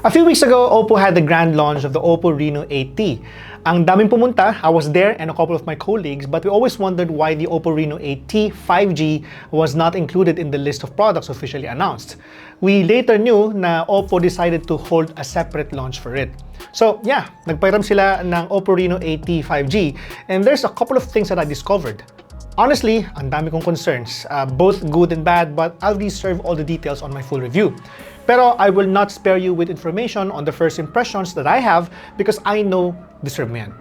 A few weeks ago, OPPO had the grand launch of the OPPO Reno8T. Ang daming pumunta, I was there and a couple of my colleagues, but we always wondered why the OPPO Reno8T 5G was not included in the list of products officially announced. We later knew na OPPO decided to hold a separate launch for it. So yeah, nagpairam sila ng OPPO Reno8T 5G, and there's a couple of things that I discovered. Honestly, ang dami kong concerns, both good and bad, but I'll reserve all the details on my full review. Pero I will not spare you with information on the first impressions that I have because I know deserve mo yan.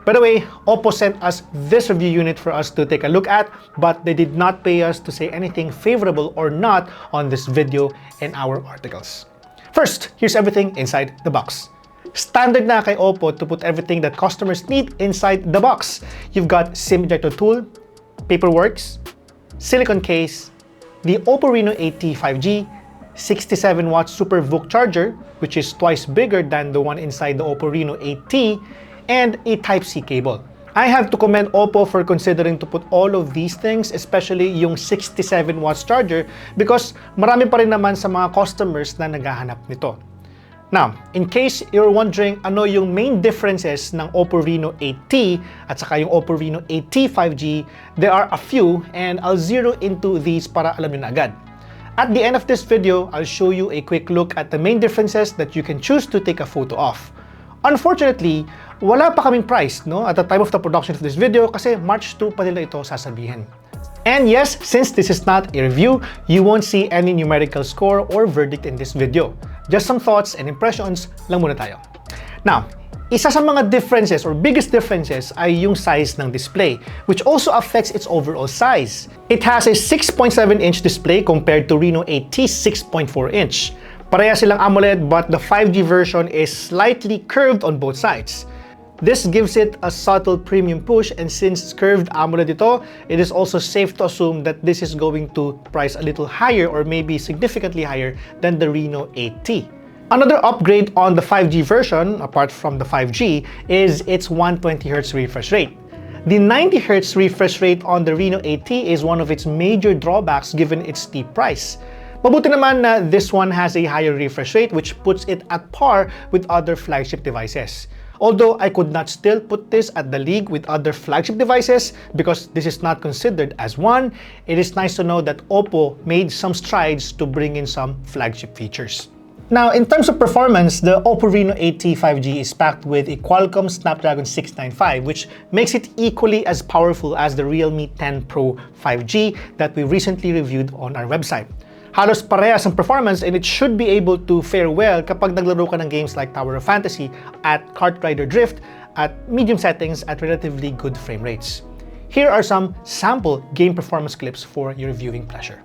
By the way, OPPO sent us this review unit for us to take a look at, but they did not pay us to say anything favorable or not on this video and our articles. First, here's everything inside the box. Standard na kay OPPO to put everything that customers need inside the box. You've got SIM ejector tool, paperworks, silicone case, the OPPO Reno8T 5G, 67-watt Super VOOC charger, which is twice bigger than the one inside the OPPO Reno8T, and a Type-C cable. I have to commend OPPO for considering to put all of these things, especially yung 67 watts charger, because marami pa rin naman sa mga customers na naghahanap nito. Now, in case you're wondering ano yung main differences ng OPPO Reno8T at saka yung OPPO Reno8T 5G, there are a few and I'll zero into these para alam nyo na agad. At the end of this video, I'll show you a quick look at the main differences that you can choose to take a photo of. Unfortunately, wala pa kaming price at the time of the production of this video kasi March 2 pa nila ito sasabihin. And yes, since this is not a review, you won't see any numerical score or verdict in this video. Just some thoughts and impressions lang muna tayo. Now, isa sa mga differences or biggest differences ay yung size ng display, which also affects its overall size. It has a 6.7-inch display compared to Reno8T's 6.4-inch. Pareha silang AMOLED but the 5G version is slightly curved on both sides. This gives it a subtle premium push, and since curved AMOLED ito, it is also safe to assume that this is going to price a little higher or maybe significantly higher than the Reno8T. Another upgrade on the 5G version, apart from the 5G, is its 120Hz refresh rate. The 90Hz refresh rate on the Reno8T is one of its major drawbacks given its steep price. Mabuti naman na this one has a higher refresh rate which puts it at par with other flagship devices. Although I could not still put this at the league with other flagship devices because this is not considered as one, it is nice to know that OPPO made some strides to bring in some flagship features. Now, in terms of performance, the OPPO Reno8T 5G is packed with a Qualcomm Snapdragon 695, which makes it equally as powerful as the Realme 10 Pro 5G that we recently reviewed on our website. Halos parehas ang performance and it should be able to fare well kapag naglaro ka ng games like Tower of Fantasy at Kart Rider Drift at medium settings at relatively good frame rates. Here are some sample game performance clips for your viewing pleasure.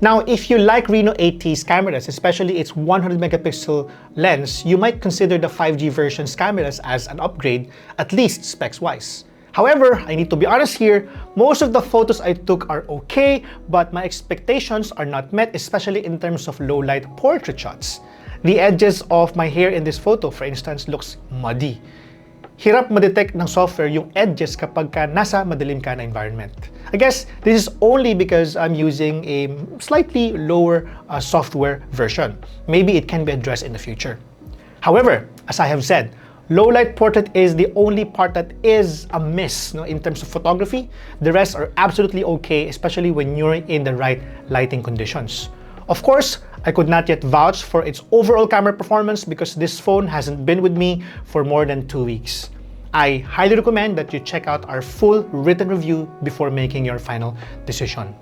Now, if you like Reno8T's cameras, especially its 100 megapixel lens, you might consider the 5G version's cameras as an upgrade, at least specs-wise. However, I need to be honest here, most of the photos I took are okay, but my expectations are not met, especially in terms of low-light portrait shots. The edges of my hair in this photo, for instance, looks muddy. Hirap ma-detect ng software yung edges kapag nasa madilim ka na environment. I guess this is only because I'm using a slightly lower software version. Maybe it can be addressed in the future. However, as I have said, low-light portrait is the only part that is a miss in terms of photography. The rest are absolutely okay, especially when you're in the right lighting conditions. Of course, I could not yet vouch for its overall camera performance because this phone hasn't been with me for more than 2 weeks. I highly recommend that you check out our full written review before making your final decision.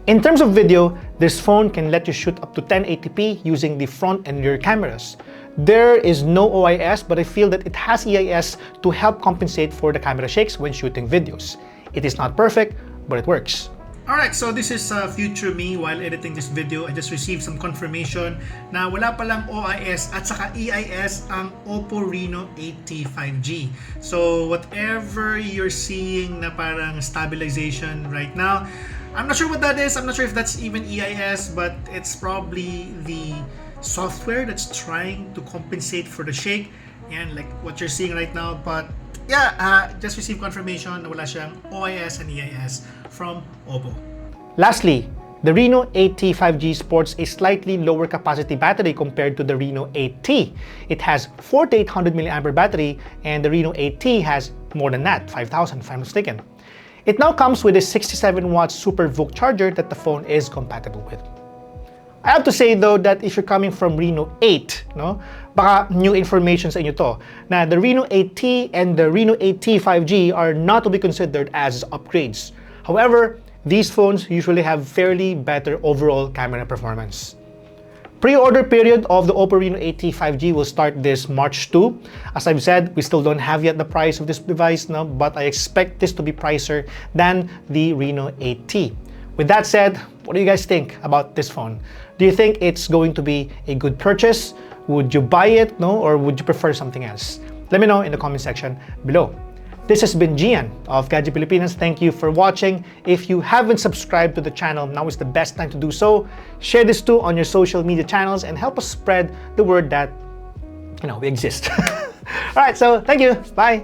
In terms of video, this phone can let you shoot up to 1080p using the front and rear cameras. There is no OIS, but I feel that it has EIS to help compensate for the camera shakes when shooting videos. It is not perfect, but it works. Alright, so this is future me while editing this video. I just received some confirmation na wala palang OIS at saka EIS ang OPPO Reno8T 5G. So whatever you're seeing na parang stabilization right now, I'm not sure what that is. I'm not sure if that's even EIS, but it's probably the software that's trying to compensate for the shake and like what you're seeing right now. But yeah, just received confirmation na wala siyang OIS and EIS from OPPO. Lastly, the Reno8T 5G sports a slightly lower capacity battery compared to the Reno8T. It has 4800 mAh battery and the Reno8T has more than that, 5000 if I'm mistaken. It now comes with a 67-watt Super VOOC charger that the phone is compatible with. I have to say though that if you're coming from Reno8, baka new information sa inyo to, na the Reno8T and the Reno8T 5G are not to be considered as upgrades. However, these phones usually have fairly better overall camera performance. Pre-order period of the OPPO Reno8T 5G will start this March 2. As I've said, we still don't have yet the price of this device, but I expect this to be pricier than the Reno8T. With that said, what do you guys think about this phone? Do you think it's going to be a good purchase? Would you buy it, or would you prefer something else? Let me know in the comment section below. This has been Gian of Gadget Pilipinas. Thank you for watching. If you haven't subscribed to the channel, now is the best time to do so. Share this too on your social media channels and help us spread the word that we exist. All right, so thank you. Bye.